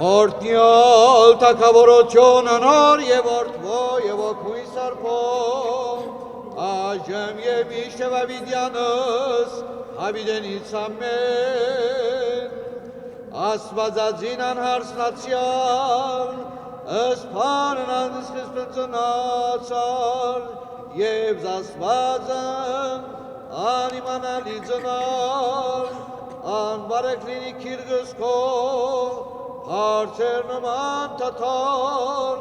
Ortniol takavorotion anor yevortvo yevokui sarpo ajem yemişte ve vidyanız havidenitz amen asvazazinan harsnatsyan espanan iskespentanatsar yevzasvazan animanaliznar anbareklini kirgısko Հարցեր նման թաթար,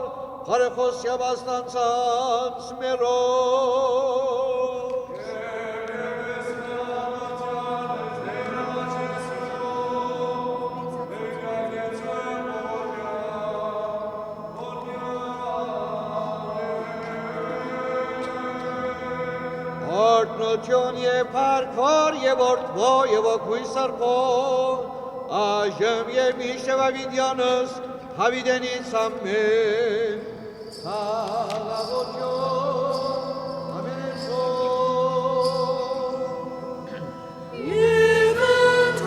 հարեխոսյա բասնանցան սմերով։ Արտնություն և պարկվար և որդվո և ոգույ սարպով, Ajem yemişte ve vidyanız havideniz amen. Salavotion amen son. Yevent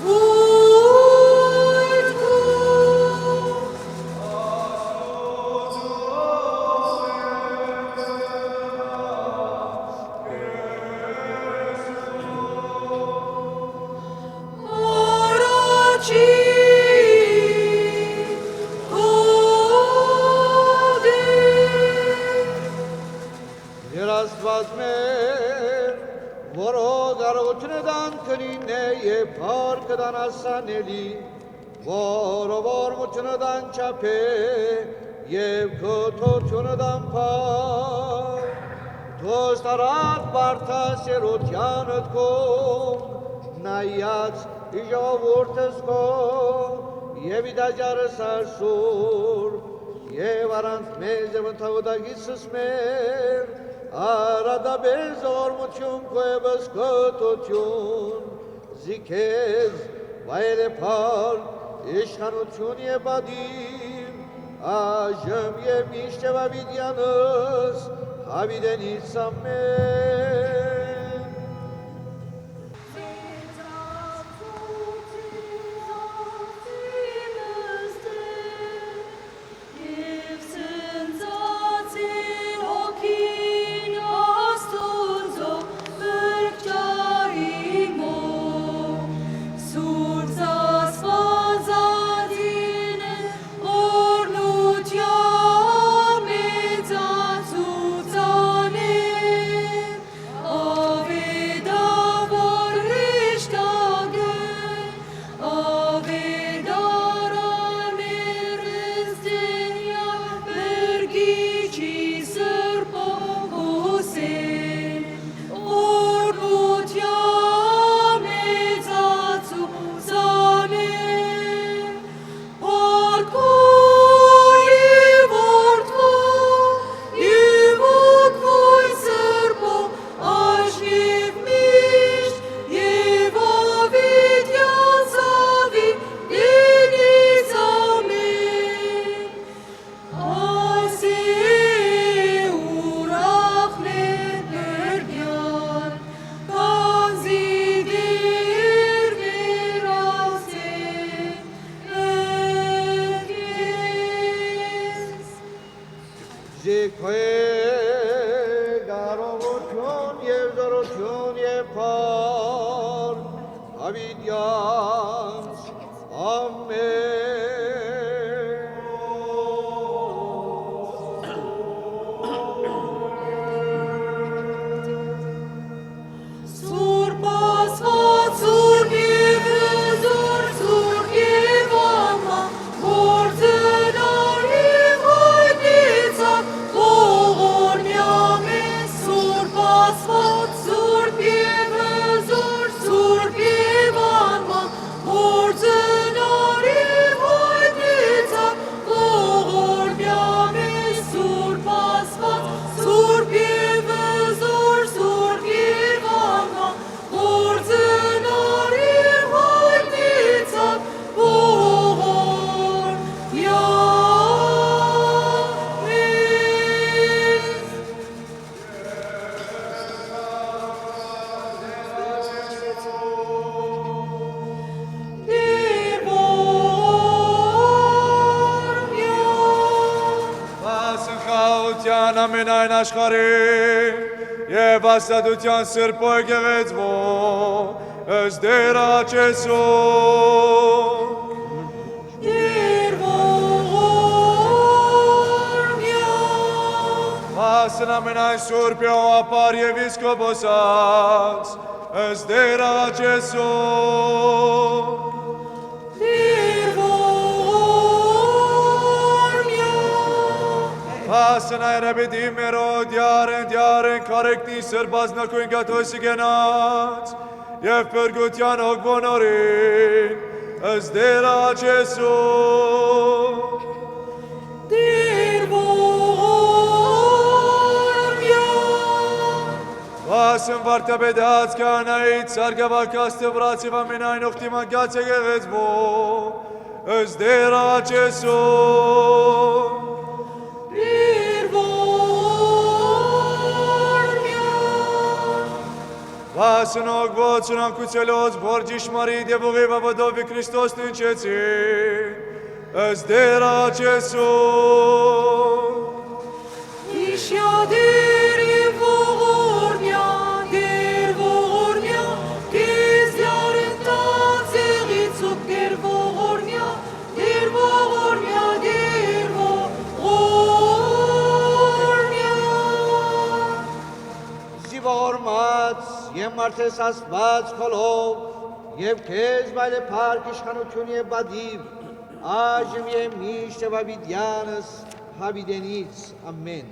voitku. Parkdan asaneli, vormutunadan çape, yev kututunadan par. Tostarat barta serotyanıt kom, nayat ijovurtes kom, yevidacar sarsur, yevarant mezevın tavuda gitsismer, arada bezormutun koyebes kututun. Zikez, vaylepar, işkanutun yebadim, ajem yemişte ve vidyanız, havideniz amen. Sur pieve, sur pieve, ամենայն աշխարհին եւ աստատության սրբո եկեղեցվո ըստ դեր աչեսու Ասն ամենայն սուրբ ապար եւ իսկոպոսած ըստ դեր աչեսու Ասն այրաբիդի մերոդ դյարեն կարեկնի սրբազնակույն գաթոսի գենած եւ պրգության ոգբոնորին ըստ դեր աչեսու Ասն վարտաբեդած կանայից սարգավակաստը վրացիվ ամենայն ողտիման գաց եկեղեցվո ըստ դեր աչեսու Ասն ոգբոց ունանկուցելոց բորջիշմարիտ եւ ուղիվ ավադովի Քրիստոս ննչեցին ըստ դեր աչեսու Իշյադիր եւ ողորմյա, դեր ողորմյա, կեզ լարընտած եղից ով դեր ողորմյա, դեր ողորմյա, դեր ողորմյա Զիվորմած եւ մարդես աստված քոլով եւ քեզ բայլե փառք իշխանություն եւ բադիվ այժմ եւ միշտ եւ ավիդյանս հավիդենից ամեն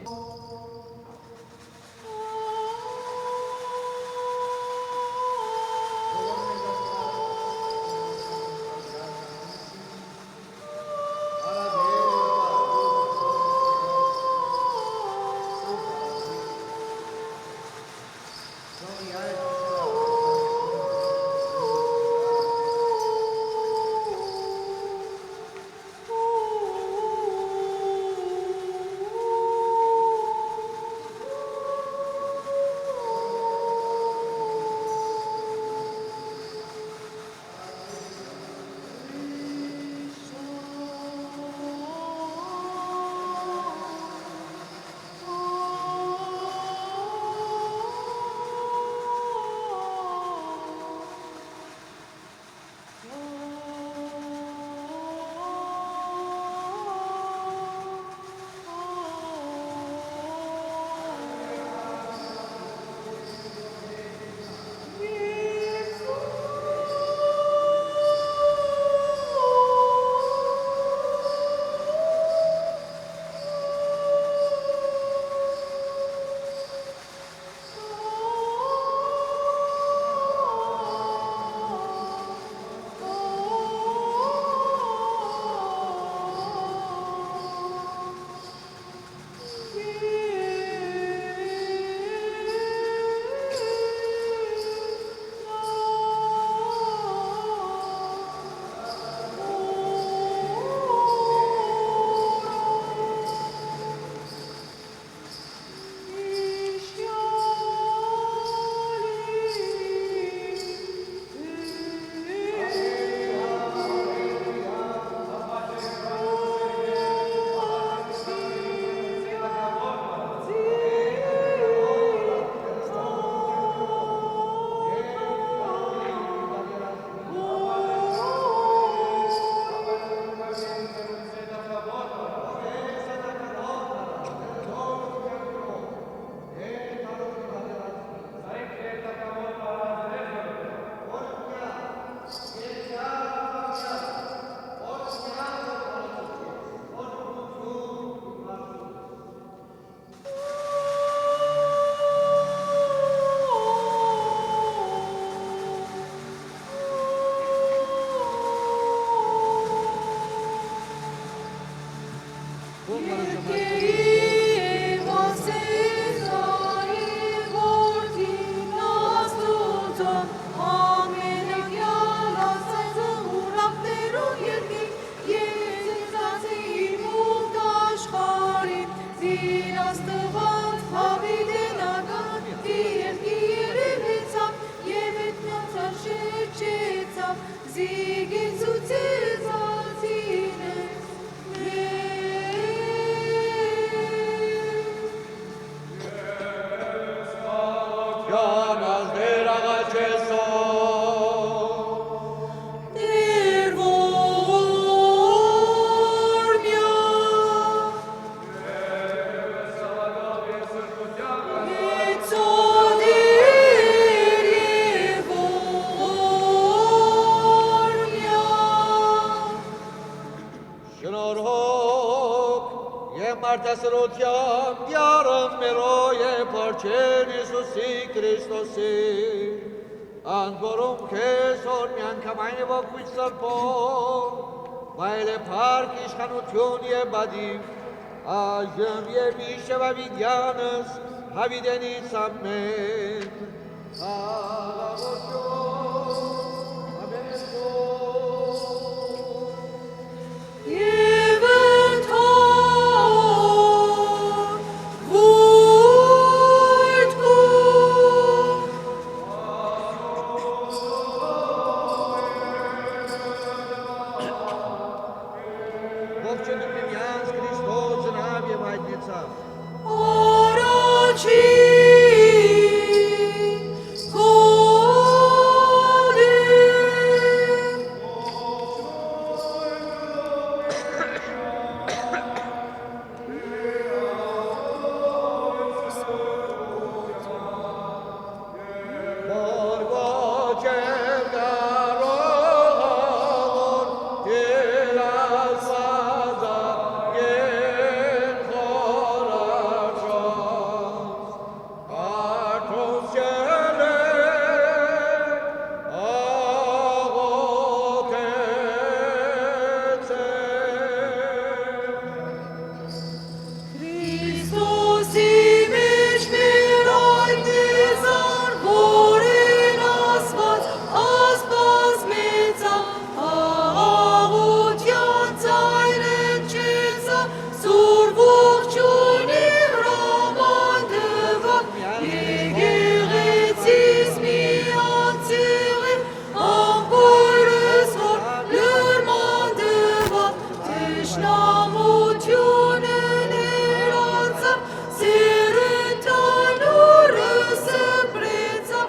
ասրությամբ դյարըն մերոյ է պարչեն Իսուսի Քրիստոսի, անգորում քեզ որ միանգամ այն է ոգույց սրպով, վայլ է պարկ իշխանություն է բադիվ, այժմ և իշև ավիդյանս, հավիդենից ամեն, աղաղություն, ամենություն, Եվ ընթար վույթ կու ողջունում միմյանց Քրիստոս ծնավ և հայտնեցավ, առաջի կոդի որ ոչ եմ կարող դեր ասվածա են խորաչոց, արդոց ել է աղոթեց է։ Քրիստոսի մեջ մեր այդեզար, որին ասված մեծա, աղաղության ձայնն չեցա, սուր ողջունի հրամանտվա, եկեղեցիս միացեղի, ամբորս որ լրմանտվա, թշնամությունը ներանցավ, սերընդանուրը սպրեցավ,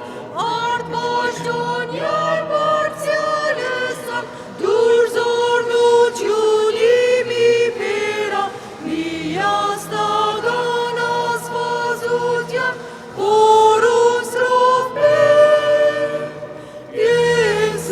արդ պաշտոնյալ բարձյալըսավ, դուր զորնությունի մի փերա, միաստական ասվածության, որում սրով մեր ես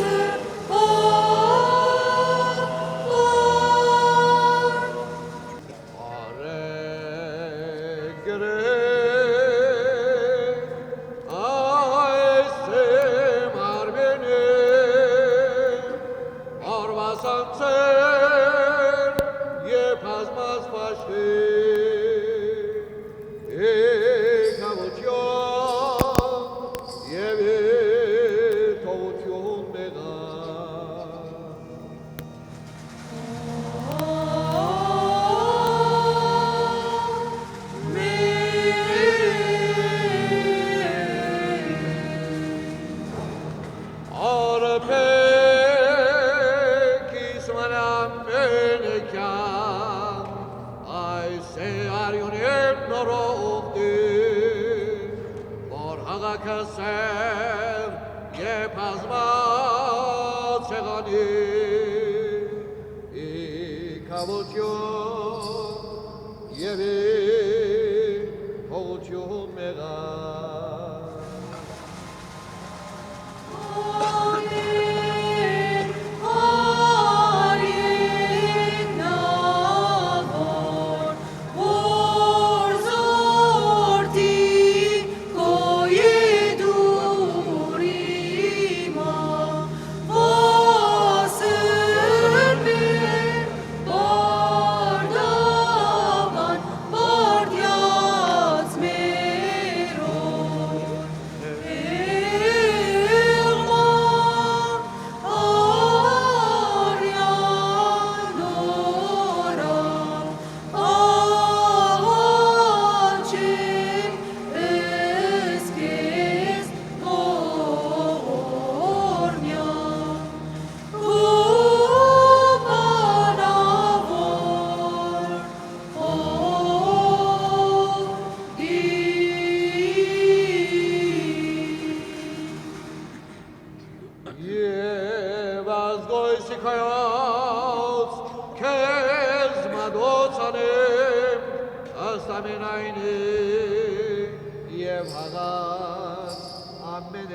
Ամեն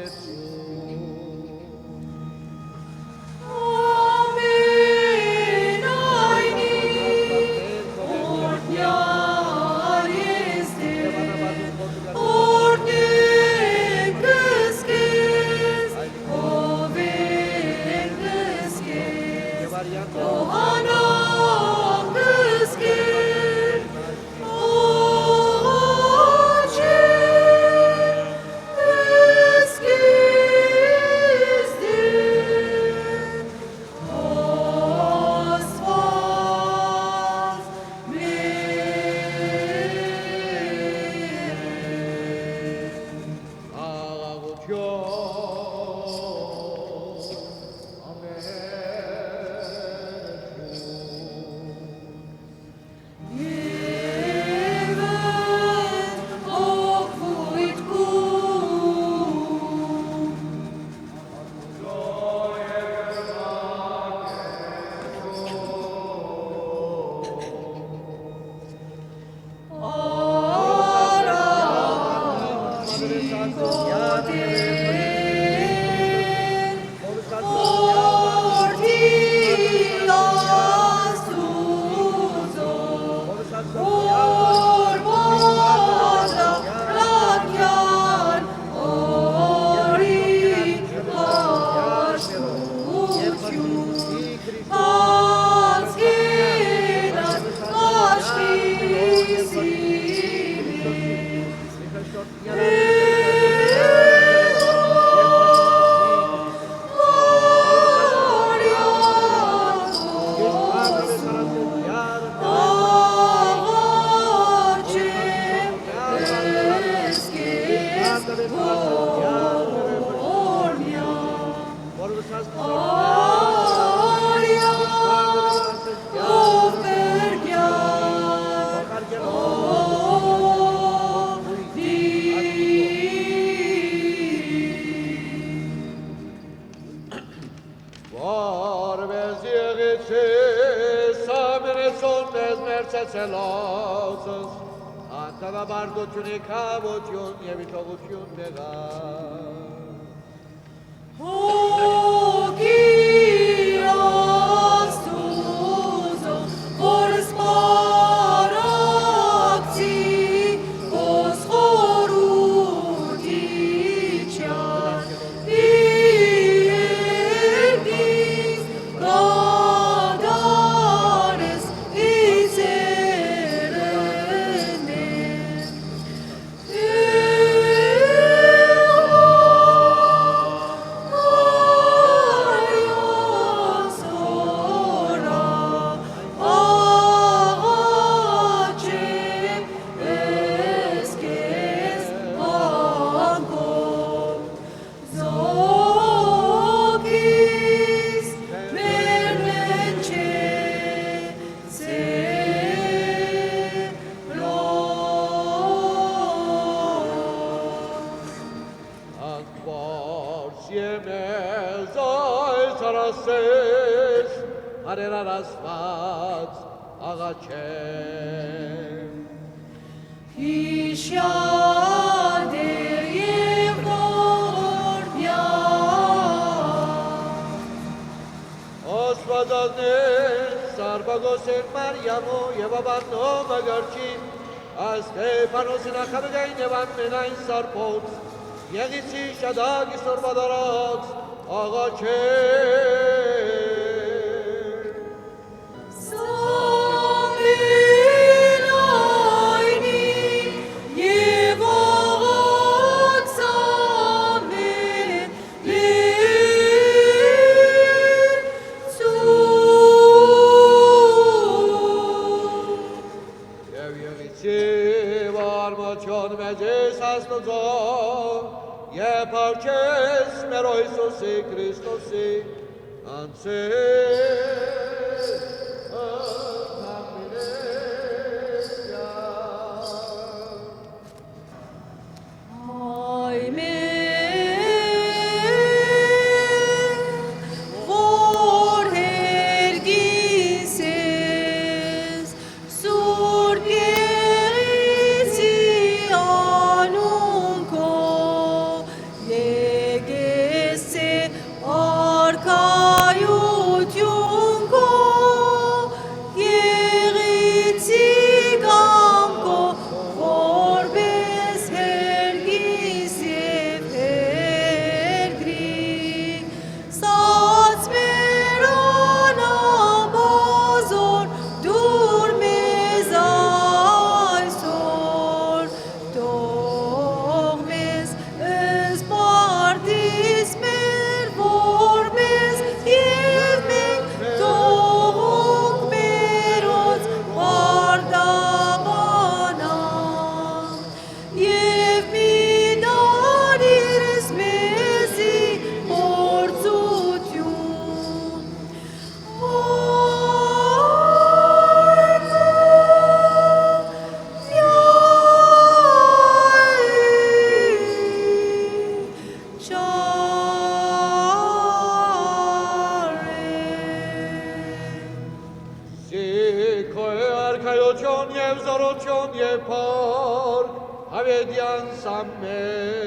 Արքայություն եւ զորություն եւ փառք հավեդյան սամե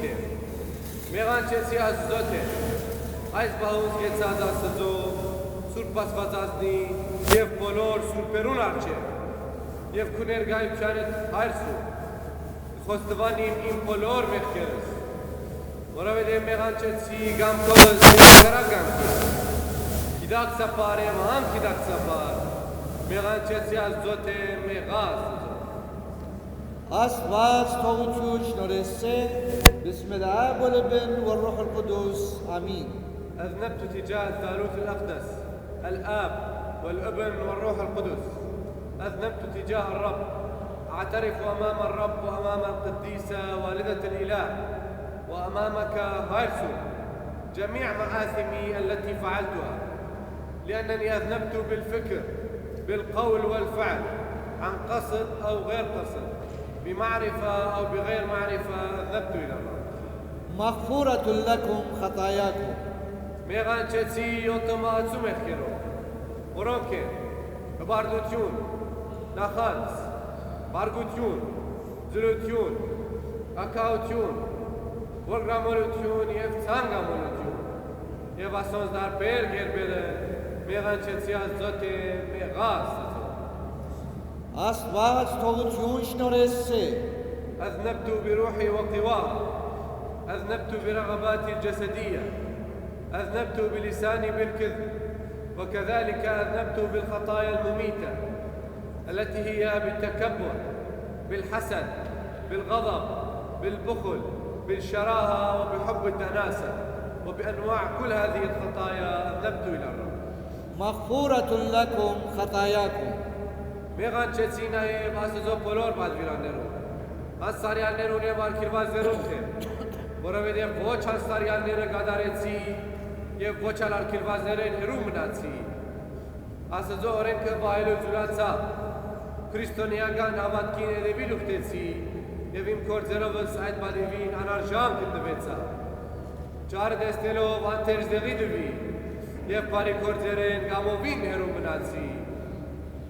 գիտե։ Մեղանչեցի Աստծոտ է։ Այս բահուց գեցած Աստծո Սուրբ Աստվածածնի եւ բոլոր սուրբերուն արչեւ եւ քու ներկայությանդ հայրսու խոստովանիմ իմ բոլոր մեղքերս, որովհետեւ մեղանչեցի գամքովս քարագամքի։ Գիտակցապար եմ համ գիտակցապար, մեղանչեցի Աստծոտ է մեղած։ Աստված թողություն շնորհեսե بسم الآب والابن والروح القدس آمين. أذنبت تجاه الثالوث الأقدس الآب والابن والروح القدس. أذنبت تجاه الرب. أعترف أمام الرب وأمام القديسة والدة الإله وأمامك هايرسو جميع مآثمي التي فعلتها، لأنني أذنبت بالفكر بالقول والفعل عن قصد أو غير قصد، بمعرفة أو بغير معرفة. أذنبت إلى الله. مغفورة لكم خطاياكم. Մեղանչեցի յոտոմացու մեղքերով, որոնք են հբարդություն, նախանց, բարգություն, զրություն, ակահություն, որգրամոլություն և ցանգամոլություն և ասոնց դարբեր գերբերը մեղանչեցի Աստծոտ է մեղած Աստծո։ Աստված թողություն շնորհեսե أذنبت بروحي وقواه، أذنبت برغباتي الجسدية، أذنبت بلساني بالكذب، وكذلك أذنبت بالخطايا المميتة التي هي بالتكبر، بالحسد، بالغضب، بالبخل، بالشراهة وبحب الدناسة، وبأنواع كل هذه الخطايا أذنبت إلى الرب. مغفورة لكم خطاياكم. مեղանչեցի նաև Աստծո բոլոր պատվիրաններով, անսարյաններուն և արգելվածներով թե, որովհետև ոչ անսարյանները կատարեցի և ոչ ալ արգելվածներեն հեռու մնացի։ Աստծո օրենքը վայելուց ուրացա, քրիստոնեական հավատքին հետևի ուխտեցի և իմ գործերովս այդ պատիվին անարժան գտնվեցա։ Ճար տեսնելով անթերձեղի դվի և բարի գործերեն կամովին հեռու մնացի։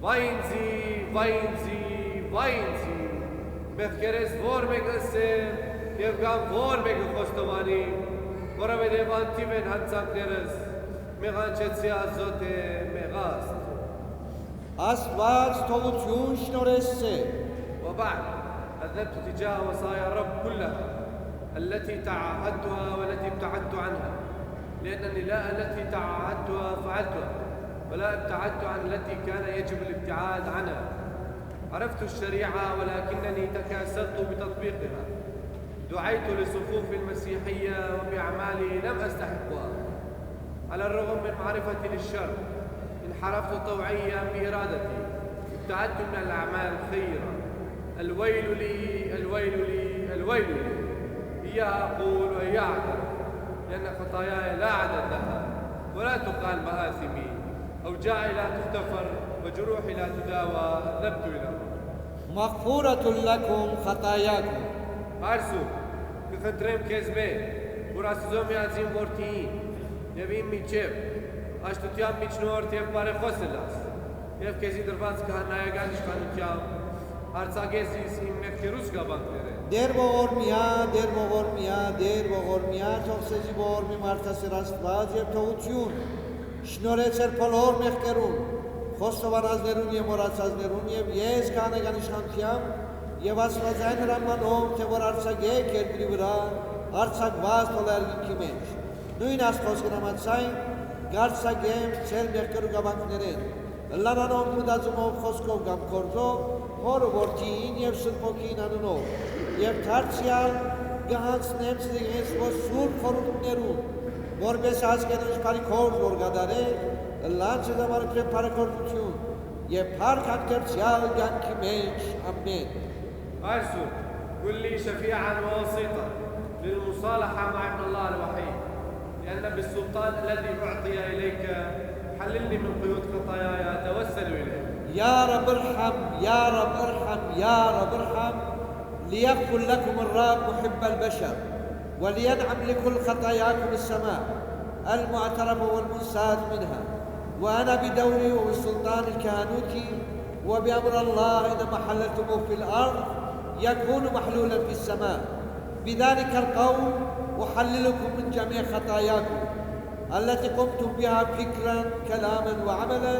Վայ ինձի, վայ ինձի, վայ ինձի, մեղքերես որ մեկս եմ և կամ որ մեկը խոստովանի, որովհետև անթիվ են հանցանքներս, մեղանչեցի Աստծոտ է մեղած։ Աստված թողություն շնորհեսե وبعد أذنبت تجاه وصايا الرب كلها التي تعاهدتها والتي ابتعدت عنها، لأنني لا التي تعاهدتها فعلتها ولا ابتعدت عن التي كان يجب الابتعاد عنها. عرفت الشريعة ولكنني تكاسلت بتطبيقها. دعيت لصفوف المسيحية وبأعمالي لم أستحقها. على الرغم من معرفتي للشر انحرفت طوعيا بإرادتي، ابتعدت من الأعمال الخيرة. الويل لي الويل لي الويل لي، إياها أقول وإياها أعترف، لأن خطاياي لا عدد لها ولا تقال مآثمي. أوجاعي لا تغتفر وجروحي لا تداوى. أذنبت إلى الله. مغفورة لكم خطاياكم. Արսու, կխնդրեմ քեզ մեր, որ Աստծո միածին որդիին և իմ միջև աշտության միջնորդ և բարեխոս լաս և քեզի դրված քահանայական իշխանությամբ արձակես իմ մեղքերուս գավանքները։ Դեր ողորմյա, դեր ողորմյա, դեր ողորմյա, թող սեզի ողորմի մարդասեր Աստված և թողություն շնորհեցեր բոլոր մեղքերուն, խոստովանածներուն և մոռացածներուն և ես քահանայական իշխանությամբ և Աստվածային հրամանով, թե որ արձակեք երկրի վրա, արձակված թողել երկինքի մեջ։ Նույն Աստծո համաձայն կարձակեմ ձեր մեղքերու գավանքներեն, լանանով մտածումով, խոսքով կամ գործով, հոր որդիին և Սուրբ Հոգին անունով, և դարձյալ կհանձնեմ ձեզ սուրբ խորհուրդներուն, որպես հասկերուց բարիքորձ որ կատարեք, լանջը դամարքրե բարեգործություն և փառք անկեղծյալ կյանքի մեջ, ամեն։ أرسل كن لي شفيعا ووسيطا للمصالحة مع ابن الله الوحيد، لأن بالسلطان الذي أعطي إليك حللني من قيود خطاياي أتوسل إليه. يا رب ارحم، يا رب ارحم، يا رب ارحم، ليغفر لكم الرب محب البشر ولينعم لكل خطاياكم السماء المعترف والمنسات منها، وأنا بدوري وبالسلطان الكهنوتي وبأمر الله إن محللتم في الأرض يكون محلولا في السماء، بذلك القول أحللكم من جميع خطاياكم التي قمتم بها فكرا كلاما وعملا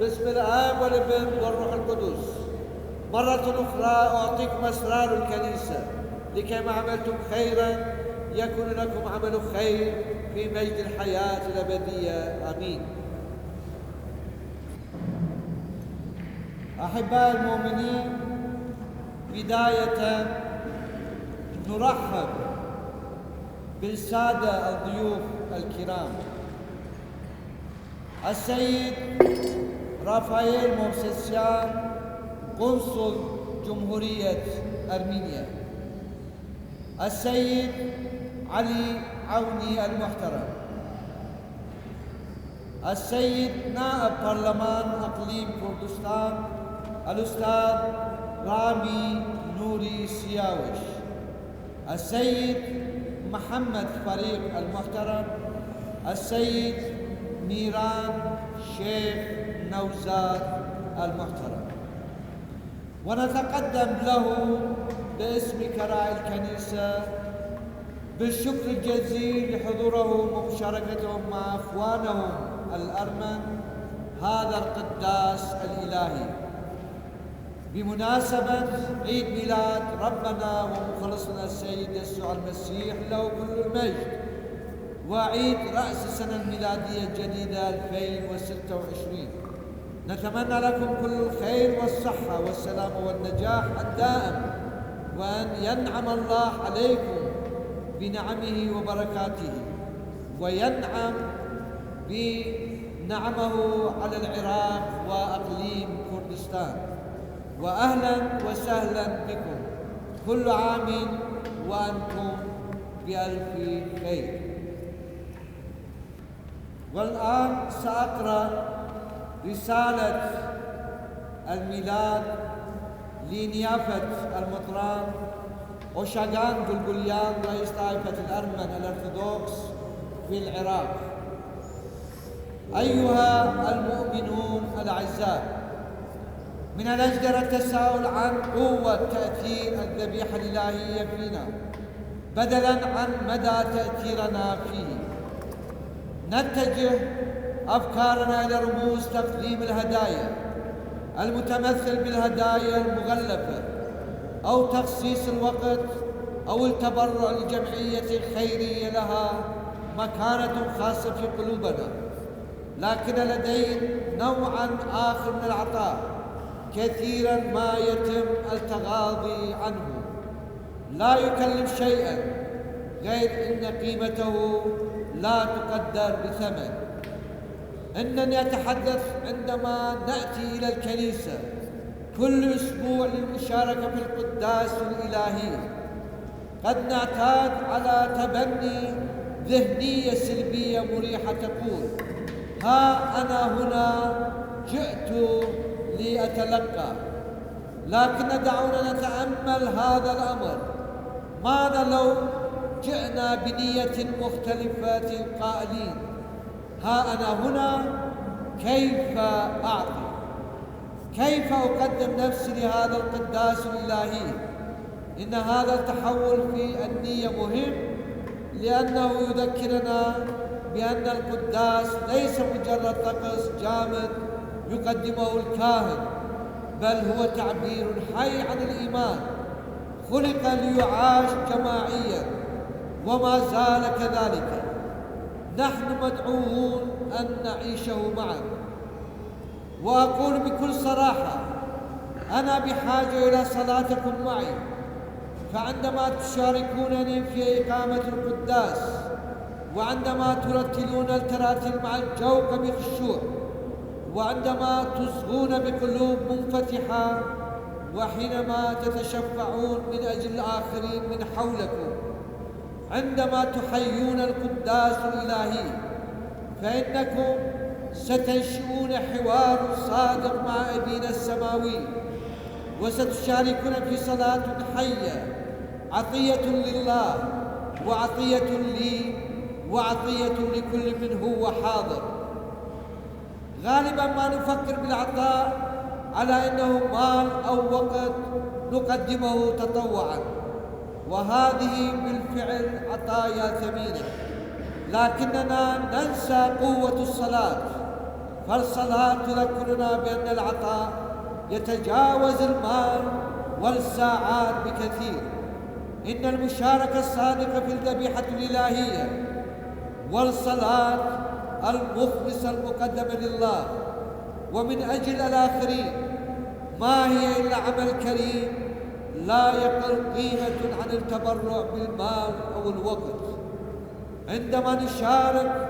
باسم الآب والابن والروح القدس. مرة أخرى أعطيكم أسرار الكنيسة لكي ما عملتم خيرا يكون لكم عمل خير في مجد الحياة الأبدية. آمين. أحباء المؤمنين، بداية نرحب بالسادة الضيوف الكرام: السيد رافائيل موسيسيان قنصل جمهورية أرمينيا، السيد علي عوني المحترم، السيد نائب برلمان أقليم كردستان الأستاذ رامي نوري سياوش، السيد محمد فريق المحترم، السيد ميران شيخ نوزاد المحترم. ونتقدم له باسم كراعي الكنيسة بالشكر الجزيل لحضورهم ومشاركتهم مع أخوانهم الأرمن هذا القداس الإلهي بمناسبة عيد ميلاد ربنا ومخلصنا السيد يسوع المسيح له كل المجد، وعيد رأس السنة الميلادية الجديدة 2026. نتمنى لكم كل الخير والصحة والسلام والنجاح الدائم، وأن ينعم الله عليكم بنعمه وبركاته، وينعم بنعمه على العراق وأقليم كردستان. وأهلا وسهلا بكم، كل عام وأنتم بألف خير. والآن سأقرأ رسالة الميلاد لنيافة المطران أوشاغان بلبليان رئيس طائفة الأرمن الأرثوذكس في العراق. أيها المؤمنون الأعزاء، من الأجدر التساؤل عن قوة تأثير الذبيحة الإلهية فينا بدلاً عن مدى تأثيرنا فيه. نتجه أفكارنا إلى رموز تقديم الهدايا المتمثل بالهدايا المغلفة أو تخصيص الوقت أو التبرع لجمعية خيرية لها مكانة خاصة في قلوبنا، لكن لدينا نوعاً آخر من العطاء كثيراً ما يتم التغاضي عنه، لا يكلف شيئاً غير أن قيمته لا تقدر بثمن. إنني أتحدث عندما نأتي إلى الكنيسة كل أسبوع للمشاركة في القداس الإلهي، قد نعتاد على تبني ذهنية سلبية مريحة تقول: ها أنا هنا جئت لأتلقى. لكن دعونا نتأمل هذا الأمر. ماذا لو جئنا بنية مختلفة قائلين: ها أنا هنا، كيف أعطي؟ كيف أقدم نفسي لهذا القداس الإلهي؟ إن هذا التحول في النية مهم، لأنه يذكرنا بأن القداس ليس مجرد طقس جامد يقدمه الكاهن، بل هو تعبير حي عن الإيمان، خلق ليعاش جماعيا وما زال كذلك. نحن مدعوون أن نعيشه معا. وأقول بكل صراحة: أنا بحاجة إلى صلاتكم معي، فعندما تشاركونني في إقامة القداس، وعندما ترتلون التراتيل مع الجوق بخشوع، وعندما تصغون بقلوب منفتحة، وحينما تتشفعون من أجل الآخرين من حولكم، عندما تحيون القداس الإلهي، فإنكم ستنشئون حوار صادق مع أبينا السماوي، وستشاركون في صلاة حية، عطية لله وعطية لي وعطية لكل من هو حاضر. غالبا ما نفكر بالعطاء على أنه مال أو وقت نقدمه تطوعا، وهذه بالفعل عطايا ثمينة، لكننا ننسى قوة الصلاة، فالصلاة تذكرنا بأن العطاء يتجاوز المال والساعات بكثير. إن المشاركة الصادقة في الذبيحة الإلهية والصلاة المخلصة المقدمة لله ومن أجل الآخرين ما هي إلا عمل كريم لا يقل قيمة عن التبرع بالمال أو الوقت. عندما نشارك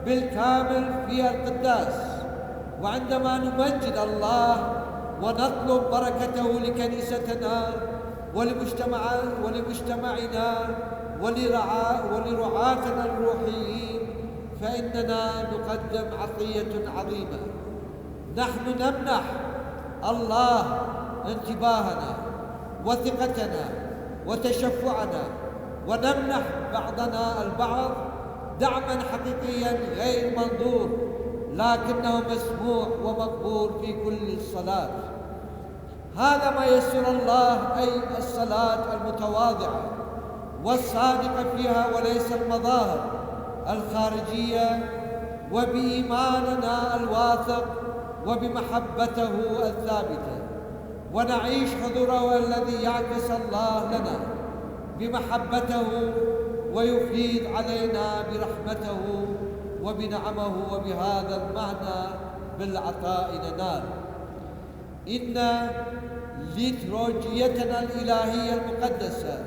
بالكامل في القداس وعندما نمجد الله ونطلب بركته لكنيستنا ولمجتمعنا ولرعاتنا الروحيين فإننا نقدم عطية عظيمة. نحن نمنح الله انتباهنا وثقتنا وتشفعنا، ونمنح بعضنا البعض دعما حقيقيا غير منظور لكنه مسموع ومقبول في كل الصلاة. هذا ما يسر الله، أي الصلاة المتواضعة والصادقة فيها وليس المظاهر الخارجية، وبإيماننا الواثق وبمحبته الثابتة، ونعيش حضوره الذي يعكس الله لنا بمحبته ويفيض علينا برحمته وبنعمه، وبهذا المعنى بالعطاء ننال. إن ليتروجيتنا الإلهية المقدسة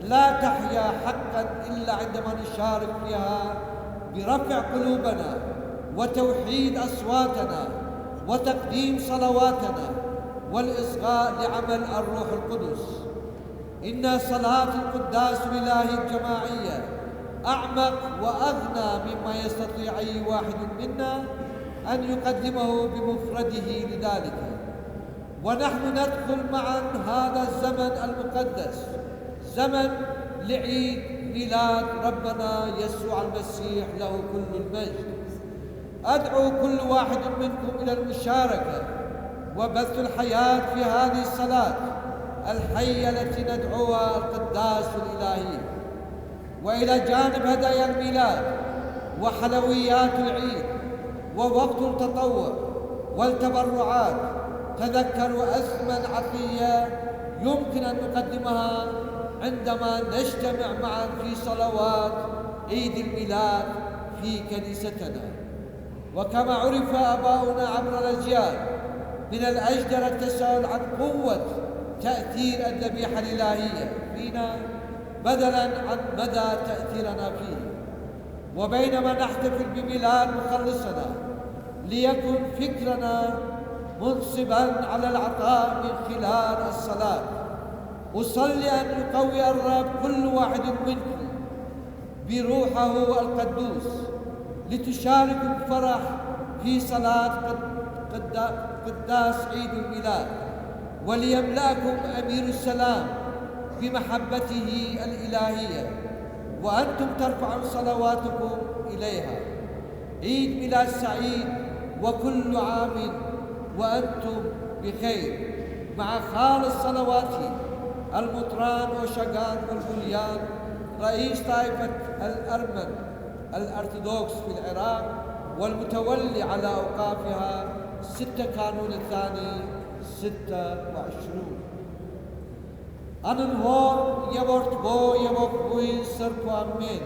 لا تحيا حقا إلا عندما نشارك فيها برفع قلوبنا وتوحيد أصواتنا وتقديم صلواتنا والإصغاء لعمل الروح القدس. إن صلاة القداس الإلهي الجماعية أعمق وأغنى مما يستطيع أي واحد منا أن يقدمه بمفرده لذلك. ونحن ندخل معا هذا الزمن المقدس، زمن لعيد ميلاد ربنا يسوع المسيح له كل المجد. أدعو كل واحد منكم إلى المشاركة وبث الحياة في هذه الصلاة الحية التي ندعوها القداس الإلهي. وإلى جانب هدايا الميلاد وحلويات العيد ووقت التطوع والتبرعات، تذكروا أثمن عطية يمكن أن نقدمها عندما نجتمع معا في صلوات عيد الميلاد في كنيستنا. وكما عرف آباؤنا عبر الأجيال من الأجدر التساؤل عن قوة تأثير الذبيحة الإلهية فينا بدلاً عن مدى تأثيرنا فيه. وبينما نحتفل بميلاد مخلصنا ليكن فكرنا منصباً على العطاء من خلال الصلاة. أصلي أن يقوي الرب كل واحد منكم بروحه القدوس لتشاركوا الفرح في صلاة قداس عيد الميلاد، وليملأكم أمير السلام بمحبته الإلهية وأنتم ترفعون صلواتكم إليها. عيد ميلاد سعيد وكل عام وأنتم بخير. مع خالص صلواتي المطران وشغان والبليان رئيس طائفة الأرمن الأرثوذكس في العراق والمتولي على أوقافها 6 كانون الثاني 26. Անընդհոր և որդվո և ողբույն սրբո ամեն,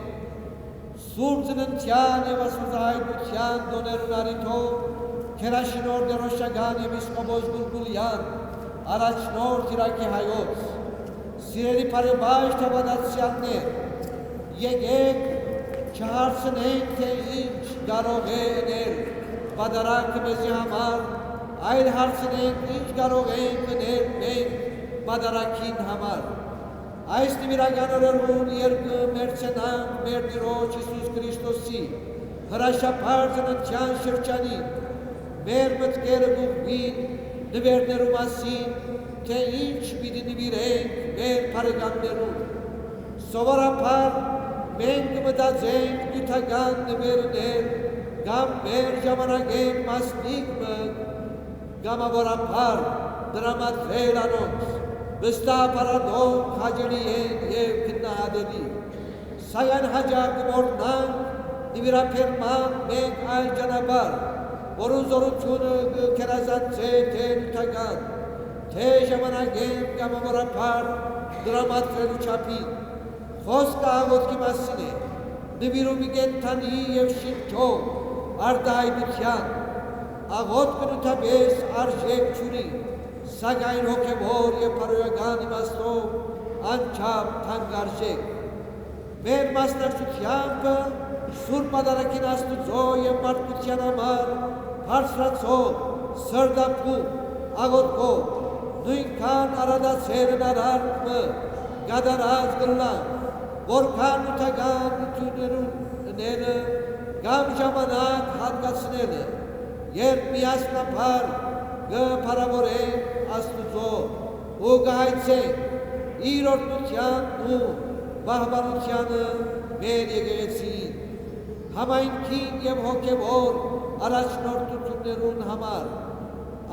սուրբ ծննդյան և ասուզայնության դոներուն արիթով, կերաշինոր դերոշագան և իսկոբոզ գուլգուլյան, առաջնոր տիրակի հայոց, սիրելի պարեբայր թավադացյաններ, եկեք չհարցնենք, թե ինչ կարող է էնել բադարակը մեզի համար, այլ հարցնենք ինչ կարող ենք էնել մենք բադարակին համար։ Այս նվիրական օրերուն երկը մերցենանք մեր Տիրոջ Հիսուս Քրիստոսի հրաշափար ծննդյան շրջանին, մեր մտքերը գուղվին նվերներու մասին, թե ինչ պիտի նվիրենք մեր բարեկամներուն։ Սովորաբար մենք կմտածենք նյութական նվերներ կամ մեր ժամանակեն մասնիկը գամավորաբար դրամատրել անոնց, վստահաբարանով հաջելի են և գնահատելի։ Սայան հաջակ մորնանք նվիրապերման մենք այլ ճանապարհ, որու զորությունը կերազանցե թե նյութական, թե ժամանակեն կամավորապար դրամատրելու չափին։ Խոսքը աղոթքի մասին է, նվիրումի կենդանի և շինչով արտահայտության, աղոթքը նյութապես արժեք չունի, սակայն հոգևոր և բարոյական իմաստով անչափ թանկարժեք։ Մեր մասնակցությամբ Սուրբ Պատարագին Աստուծո և մարդկության համար բարձրացող սրտապուխ աղոթքով նույնքան արադացերն արարքը կատարած կլան, որքան նյութական նյութներում ընելը կամ ժամանակ հատկացնելը, երբ միասնաբար կփառավորենք Աստուծո ու կհայցենք իր օրհնությանն ու պահպանությանը մեր եկեղեցին, համայնքին և հոգևոր առաջնորդություններուն համար,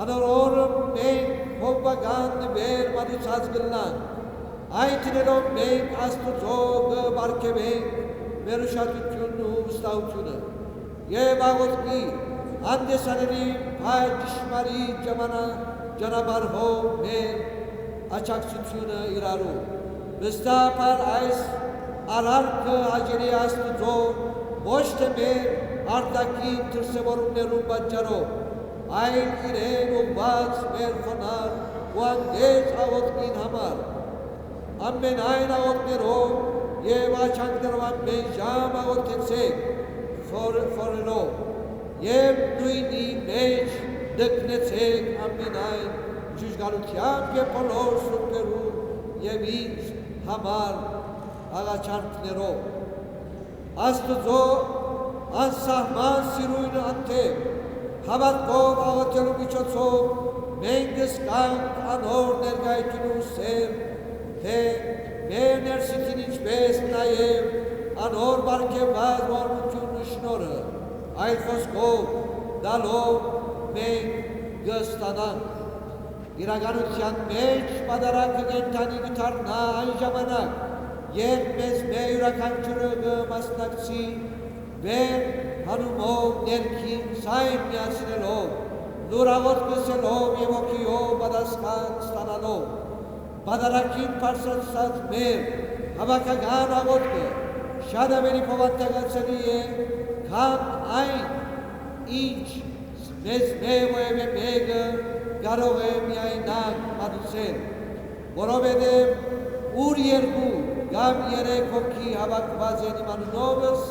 անորորը մենք հովվական նվեր մատուցած կլանք, այդ դներով մենք Աստուծո կվարգևենք մեր ուշադրությունն ու վստահությունը և աղոթքի հանդեսանելի հայր ճշմարիտ ճանապարհով մեր աջակցությունը իրարու։ Վստահաբար այս արարքը հաճելի Աստուծո ոչ թե մեր արտաքին դրսևորումներուն պատճառով, այլ իրեն ուղղված մեր խոնարհ ու անդեծ աղոթքին համար։ Ամենայն աղոթքներով և աջակներով ամեն ժամ աղոթեցեք խորելով և նույնի մեջ դգնեցեք ամենայն ժուժգալությամբ և բոլոր սուրբերու և ինձ համար աղաչանքներով։ Աստուծո անսահման սիրույն անթև հավատքով աղոթելու միջոցով մենք կզգանք անոր ներկայությունն ու սեր, թե մեր ներսիքին ինչպես նաև անոր բարգեւված ողորմությունն ու շնորհը, այդ խոսքով դալով մենք կստանանք։ Իրականության մեջ պատարագը կենդանի կդառնա այն ժամանակ, երբ մեզ մեր յուրաքանչյուրը կմասնակցի մեր հանումով ներքին ցայր միացնելով, լուրաղոտ կսելով և հոգիով պատասխան ստանալով, պատարագին բարձրացած մեր հավաքական աղոթքը շատ ավելի բովանդակացելի է, քան այն, ինչ մեզ մեկը կարող է միայնակ մատուցել, որովհետև ուր երկու կամ երեք հոգի հավաքված են իմ անունովս,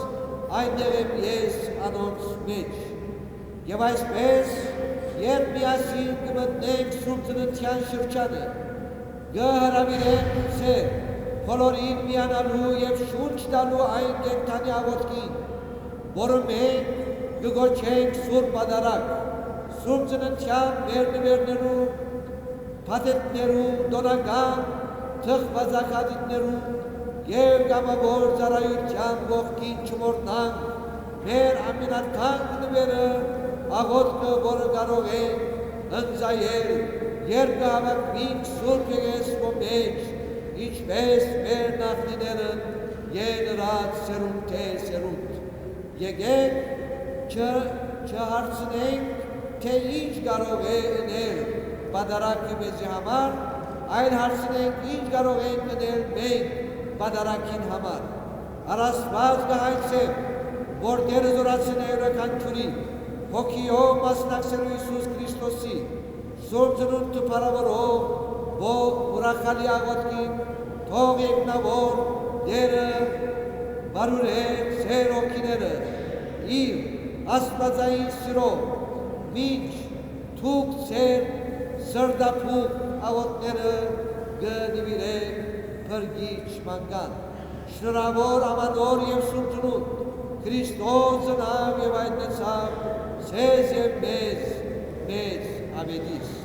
այնտեղ եմ ես անոնց մեջ։ Եվ այսպես, երբ միասին կմտնենք Սուրբ Ծննդյան շրջանը, կհրավիրենք ձեր բոլորին միանալու և շունչ տալու այն կենդանի աղոթքին, որը մենք կգոչենք Սուրբ Պատարագ, Սուրբ Ծննդյան մեր նվերներու, փաթեթներու, տոնական թխվածակադիտներու և գամավոր ծառայության ողքին չմոռնանք մեր ամենաթանկ նվերը աղոթքը, որը կարող է ընծայել, երբ կհավաքվենք Սուրբ եկեղեցու մեջ, ինչպես մեր նախնիներն ելրած սերունդ թե սերունդ։ Եկեք չհարցնենք, թե ինչ կարող է ընել պատարագը մեզի համար, այլ հարցնենք ինչ կարող ենք ընել մենք պատարագին համար։ Առաստված կհայցեմ, որ Տերը զորացնե յուրաքանչյուրի հոգիով մասնակցելու Հիսուս Քրիստոսի Սուրբ Ծնունդը փառավորող ուրախալի աղոթքին, թող եկնավոր Տերը բարուրե ձեր հոգիները իր աստվածային սիրով մինչ թուք ձեր սրտապուխ աղոթքները կնվիրեք փրկիչ մանկան։ Շնորհավոր ամանոր և Սուրբ Ծնունդ Քրիստոս ծնավ և հայտնեցավ ձեզ և մեզ ավետիս։